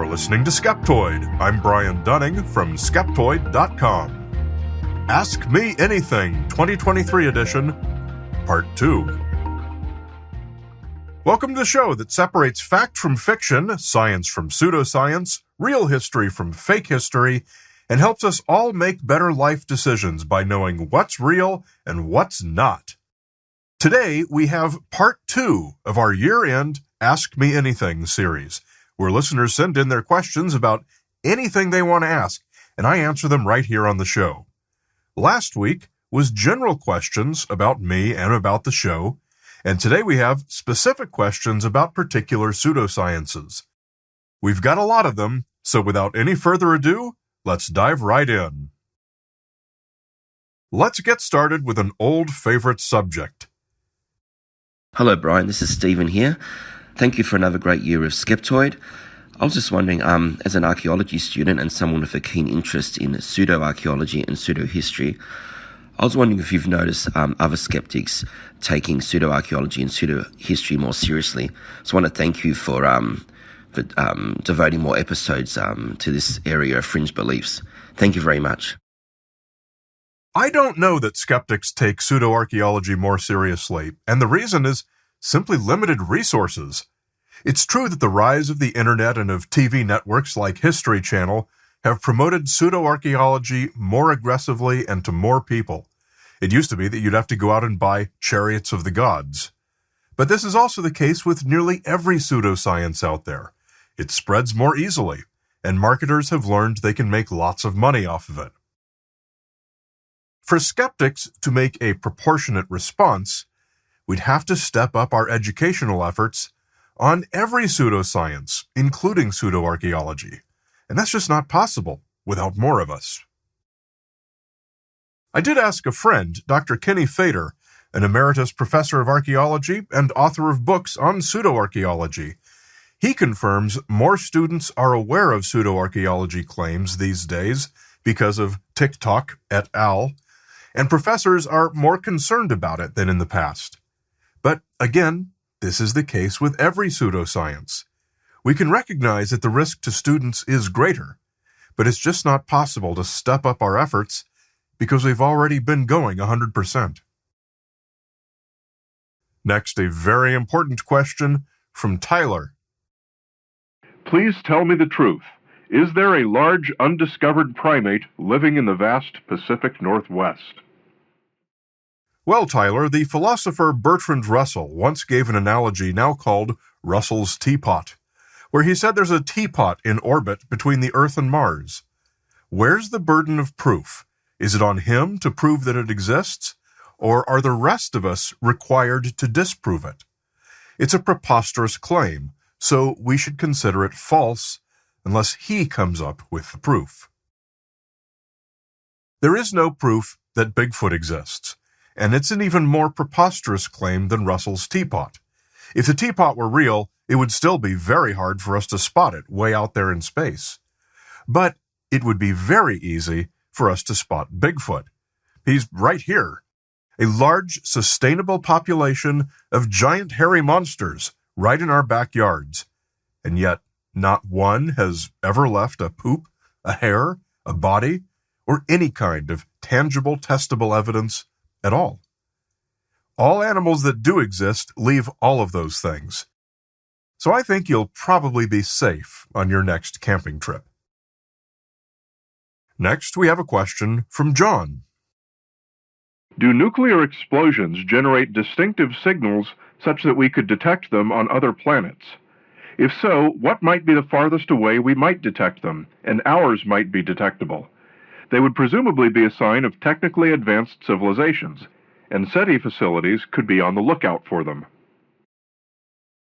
listening to Skeptoid. I'm Brian Dunning from Skeptoid.com. Ask Me Anything 2023 edition, Part 2. Welcome to the show that separates fact from fiction, science from pseudoscience, real history from fake history, and helps us all make better life decisions by knowing what's real and what's not. Today, we have Part 2 of our year-end Ask Me Anything series, where listeners send in their questions about anything they want to ask, and I answer them right here on the show. Last week was general questions about me and about the show, and today we have specific questions about particular pseudosciences. We've got a lot of them, so without any further ado, let's dive right in. Let's get started with an old favorite subject. Hello, Brian. This is Stephen here. Thank you for another great year of Skeptoid. I was just wondering, as an archaeology student and someone with a keen interest in pseudo-archaeology and pseudo-history, I was wondering if you've noticed other skeptics taking pseudo-archaeology and pseudo-history more seriously. So I want to thank you for devoting more episodes to this area of fringe beliefs. Thank you very much. I don't know that skeptics take pseudo-archaeology more seriously, and the reason is simply limited resources. It's true that the rise of the internet and of TV networks like History Channel have promoted pseudo-archaeology more aggressively and to more people. It used to be that you'd have to go out and buy Chariots of the Gods. But this is also the case with nearly every pseudoscience out there. It spreads more easily, and marketers have learned they can make lots of money off of it. For skeptics to make a proportionate response, we'd have to step up our educational efforts on every pseudoscience, including pseudo-archaeology. And that's just not possible without more of us. I did ask a friend, Dr. Kenny Fader, an emeritus professor of archaeology and author of books on pseudo-archaeology. He confirms more students are aware of pseudo-archaeology claims these days because of TikTok et al., and professors are more concerned about it than in the past. But again, this is the case with every pseudoscience. We can recognize that the risk to students is greater, but it's just not possible to step up our efforts because we've already been going 100%. Next, a very important question from Tyler. Please tell me the truth. Is there a large undiscovered primate living in the vast Pacific Northwest? Well, Tyler, the philosopher Bertrand Russell once gave an analogy now called Russell's teapot, where he said there's a teapot in orbit between the Earth and Mars. Where's the burden of proof? Is it on him to prove that it exists, or are the rest of us required to disprove it? It's a preposterous claim, so we should consider it false unless he comes up with the proof. There is no proof that Bigfoot exists, and it's an even more preposterous claim than Russell's teapot. If the teapot were real, it would still be very hard for us to spot it way out there in space. But it would be very easy for us to spot Bigfoot. He's right here. A large, sustainable population of giant hairy monsters right in our backyards. And yet, not one has ever left a poop, a hair, a body, or any kind of tangible, testable evidence at all. All animals that do exist leave all of those things. So I think you'll probably be safe on your next camping trip. Next, we have a question from John. Do nuclear explosions generate distinctive signals such that we could detect them on other planets? If so, what might be the farthest away we might detect them, and ours might be detectable? They would presumably be a sign of technically advanced civilizations, and SETI facilities could be on the lookout for them.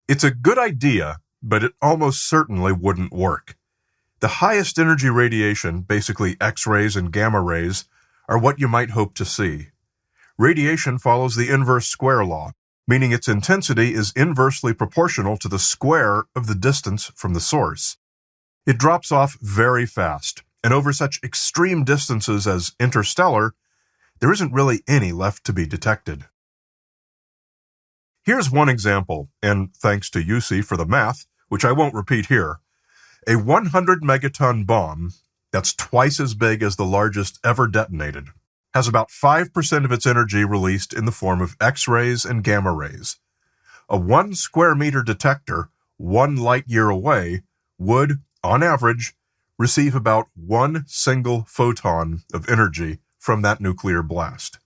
It's a good idea, but it almost certainly wouldn't work. The highest energy radiation, basically X-rays and gamma rays, are what you might hope to see. Radiation follows the inverse square law, meaning its intensity is inversely proportional to the square of the distance from the source. It drops off very fast, and over such extreme distances as interstellar, there isn't really any left to be detected. Here's one example, and thanks to UC for the math, which I won't repeat here. A 100 megaton bomb, that's twice as big as the largest ever detonated, has about 5% of its energy released in the form of X-rays and gamma rays. A 1 square meter detector, 1 light year away, would, on average, receive about 1 single photon of energy from that nuclear blast.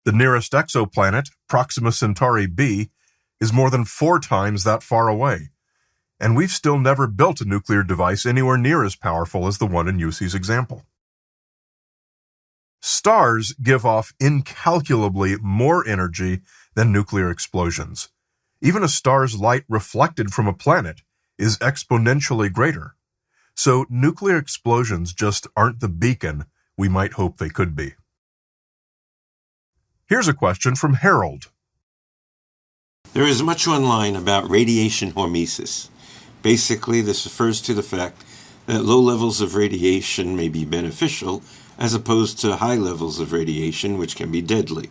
The nearest exoplanet, Proxima Centauri b, is more than 4 times that far away, and we've still never built a nuclear device anywhere near as powerful as the one in UC's example. Stars give off incalculably more energy than nuclear explosions. Even a star's light reflected from a planet is exponentially greater. So nuclear explosions just aren't the beacon we might hope they could be. Here's a question from Harold. There is much online about radiation hormesis. Basically, this refers to the fact that low levels of radiation may be beneficial as opposed to high levels of radiation which can be deadly.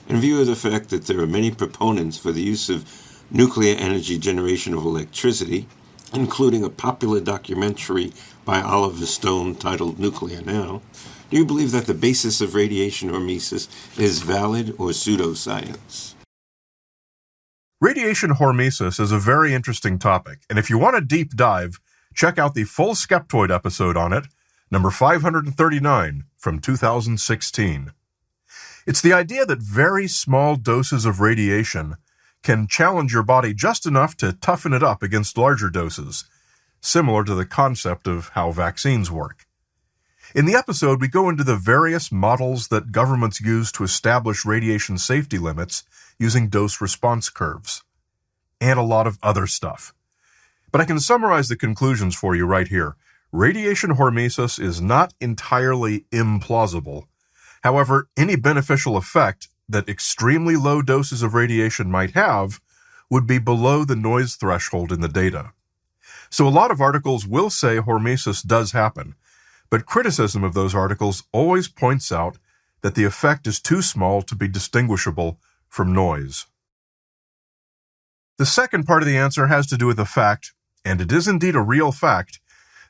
In view of the fact that there are many proponents for the use of nuclear energy generation of electricity, including a popular documentary by Oliver Stone titled Nuclear Now, do you believe that the basis of radiation hormesis is valid or pseudoscience? Radiation hormesis is a very interesting topic, and if you want a deep dive, check out the full Skeptoid episode on it, number 539 from 2016. It's the idea that very small doses of radiation can challenge your body just enough to toughen it up against larger doses, similar to the concept of how vaccines work. In the episode, we go into the various models that governments use to establish radiation safety limits using dose-response curves, and a lot of other stuff. But I can summarize the conclusions for you right here. Radiation hormesis is not entirely implausible. However, any beneficial effect that extremely low doses of radiation might have would be below the noise threshold in the data. So a lot of articles will say hormesis does happen, but criticism of those articles always points out that the effect is too small to be distinguishable from noise. The second part of the answer has to do with the fact, and it is indeed a real fact,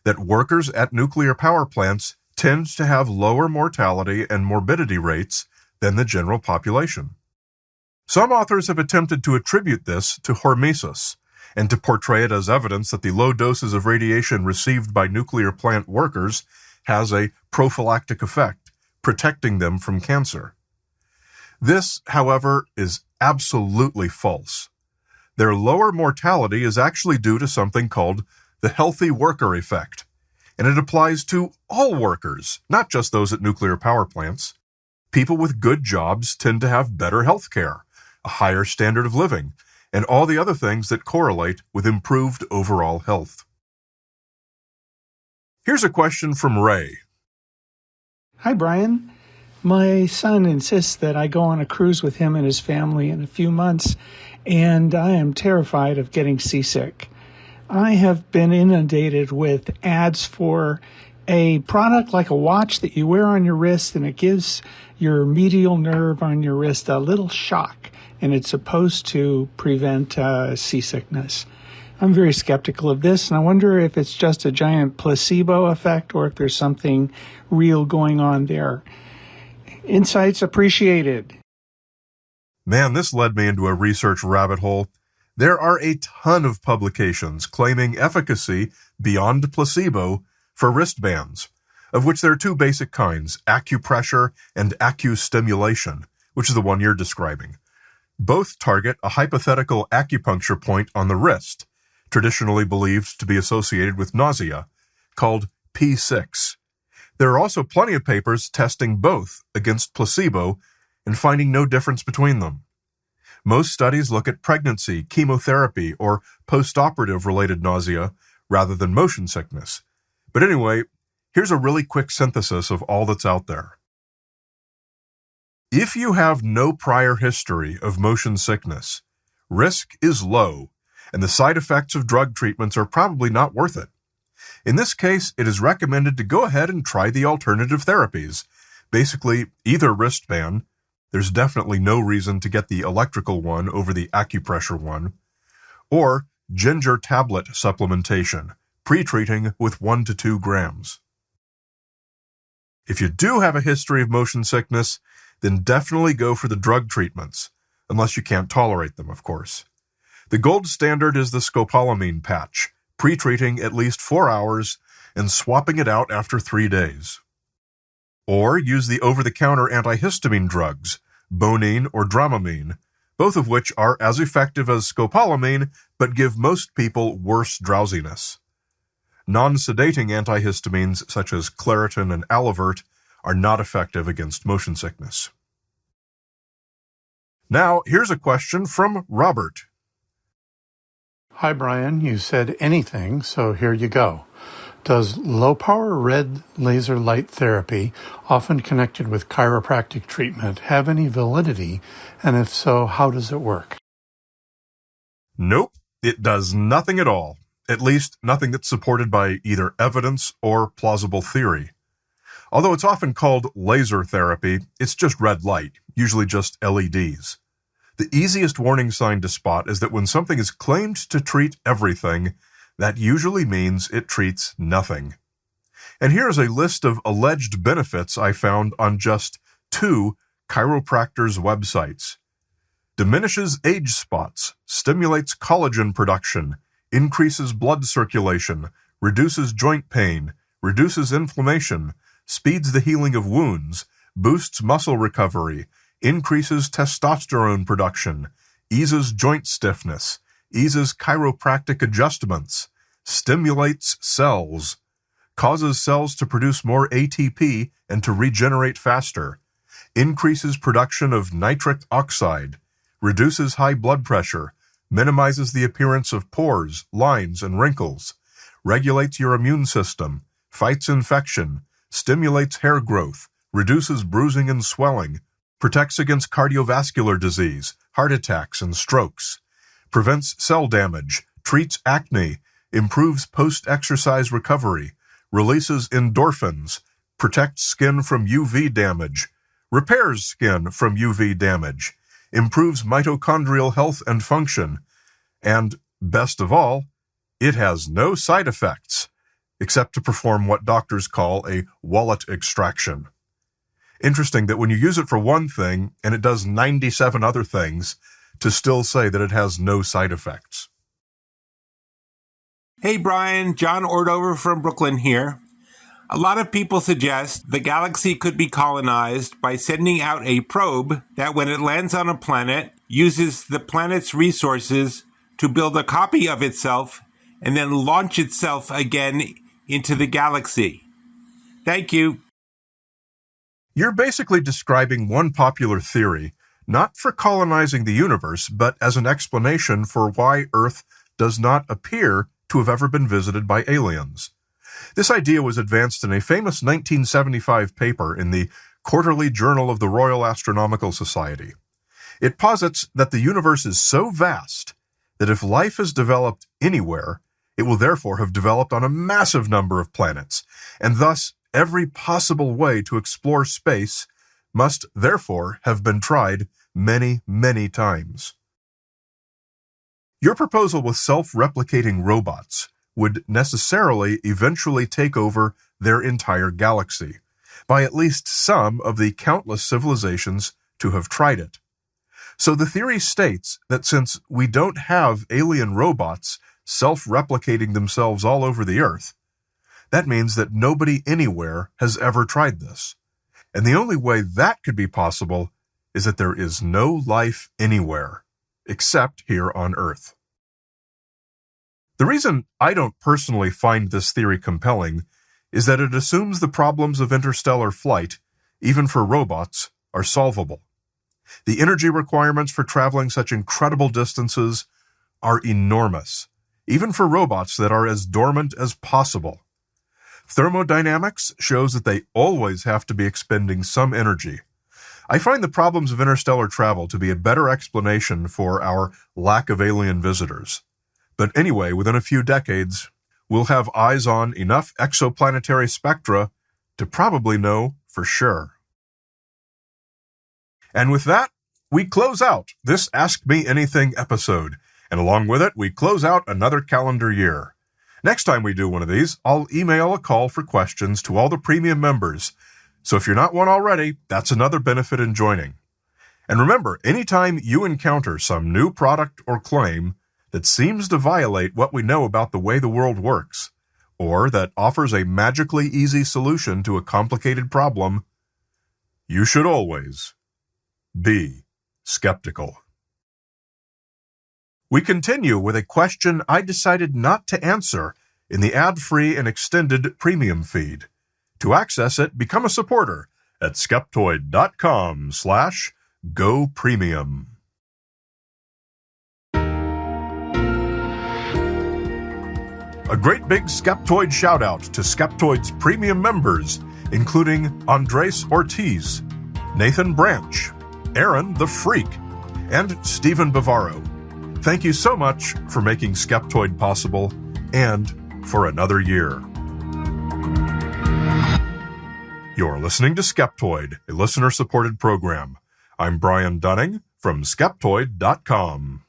that workers at nuclear power plants tend to have lower mortality and morbidity rates than the general population. Some authors have attempted to attribute this to hormesis, and to portray it as evidence that the low doses of radiation received by nuclear plant workers has a prophylactic effect, protecting them from cancer. This, however, is absolutely false. Their lower mortality is actually due to something called the healthy worker effect, and it applies to all workers, not just those at nuclear power plants. People with good jobs tend to have better health care, a higher standard of living, and all the other things that correlate with improved overall health. Here's a question from Ray. Hi, Brian. My son insists that I go on a cruise with him and his family in a few months, and I am terrified of getting seasick. I have been inundated with ads for a product like a watch that you wear on your wrist, and it gives your medial nerve on your wrist a little shock, and it's supposed to prevent seasickness. I'm very skeptical of this, and I wonder if it's just a giant placebo effect or if there's something real going on there. Insights appreciated. Man, this led me into a research rabbit hole. There are a ton of publications claiming efficacy beyond placebo for wristbands, of which there are 2 basic kinds, acupressure and acustimulation, which is the one you're describing. Both target a hypothetical acupuncture point on the wrist, traditionally believed to be associated with nausea, called P6. There are also plenty of papers testing both against placebo and finding no difference between them. Most studies look at pregnancy, chemotherapy, or post-operative related nausea rather than motion sickness. But anyway, here's a really quick synthesis of all that's out there. If you have no prior history of motion sickness, risk is low, and the side effects of drug treatments are probably not worth it. In this case, it is recommended to go ahead and try the alternative therapies, basically either wristband. There's definitely no reason to get the electrical one over the acupressure one, or ginger tablet supplementation, pre-treating with 1 to 2 grams. If you do have a history of motion sickness, then definitely go for the drug treatments, unless you can't tolerate them, of course. The gold standard is the scopolamine patch, pre-treating at least 4 hours and swapping it out after 3 days. Or use the over-the-counter antihistamine drugs, Bonine or Dramamine, both of which are as effective as scopolamine but give most people worse drowsiness. Non-sedating antihistamines such as Claritin and Alavert are not effective against motion sickness. Now, here's a question from Robert. Hi, Brian. You said anything, so here you go. Does low-power red laser light therapy, often connected with chiropractic treatment, have any validity? And if so, how does it work? Nope, it does nothing at all. At least nothing that's supported by either evidence or plausible theory. Although it's often called laser therapy, it's just red light, usually just LEDs. The easiest warning sign to spot is that when something is claimed to treat everything, that usually means it treats nothing. And here's a list of alleged benefits I found on just 2 chiropractors' websites. Diminishes age spots, stimulates collagen production, increases blood circulation, reduces joint pain, reduces inflammation, speeds the healing of wounds, boosts muscle recovery, increases testosterone production, eases joint stiffness, eases chiropractic adjustments, stimulates cells, causes cells to produce more ATP and to regenerate faster, increases production of nitric oxide, reduces high blood pressure, minimizes the appearance of pores, lines, and wrinkles, regulates your immune system, fights infection, stimulates hair growth, reduces bruising and swelling, protects against cardiovascular disease, heart attacks, and strokes, prevents cell damage, treats acne, improves post-exercise recovery, releases endorphins, protects skin from UV damage, repairs skin from UV damage, improves mitochondrial health and function, and, best of all, it has no side effects, except to perform what doctors call a wallet extraction. Interesting that when you use it for one thing and it does 97 other things, to still say that it has no side effects. Hey Brian, John Ordover from Brooklyn here. A lot of people suggest the galaxy could be colonized by sending out a probe that when it lands on a planet, uses the planet's resources to build a copy of itself and then launch itself again into the galaxy. Thank you. You're basically describing one popular theory, not for colonizing the universe, but as an explanation for why Earth does not appear to have ever been visited by aliens. This idea was advanced in a famous 1975 paper in the Quarterly Journal of the Royal Astronomical Society. It posits that the universe is so vast that if life is developed anywhere, it will therefore have developed on a massive number of planets, and thus every possible way to explore space must therefore have been tried many, many times. Your proposal with self-replicating robots would necessarily eventually take over their entire galaxy, by at least some of the countless civilizations to have tried it. So the theory states that since we don't have alien robots self-replicating themselves all over the Earth, that means that nobody anywhere has ever tried this. And the only way that could be possible is that there is no life anywhere, except here on Earth. The reason I don't personally find this theory compelling is that it assumes the problems of interstellar flight, even for robots, are solvable. The energy requirements for traveling such incredible distances are enormous, even for robots that are as dormant as possible. Thermodynamics shows that they always have to be expending some energy. I find the problems of interstellar travel to be a better explanation for our lack of alien visitors. But anyway, within a few decades, we'll have eyes on enough exoplanetary spectra to probably know for sure. And with that, we close out this Ask Me Anything episode, and along with it, we close out another calendar year. Next time we do one of these, I'll email a call for questions to all the premium members. So if you're not one already, that's another benefit in joining. And remember, anytime you encounter some new product or claim that seems to violate what we know about the way the world works, or that offers a magically easy solution to a complicated problem, you should always be skeptical. We continue with a question I decided not to answer in the ad-free and extended premium feed. To access it, become a supporter at skeptoid.com/gopremium. A great big Skeptoid shout-out to Skeptoid's premium members, including Andres Ortiz, Nathan Branch, Aaron the Freak, and Stephen Bavaro. Thank you so much for making Skeptoid possible and for another year. You're listening to Skeptoid, a listener-supported program. I'm Brian Dunning from Skeptoid.com.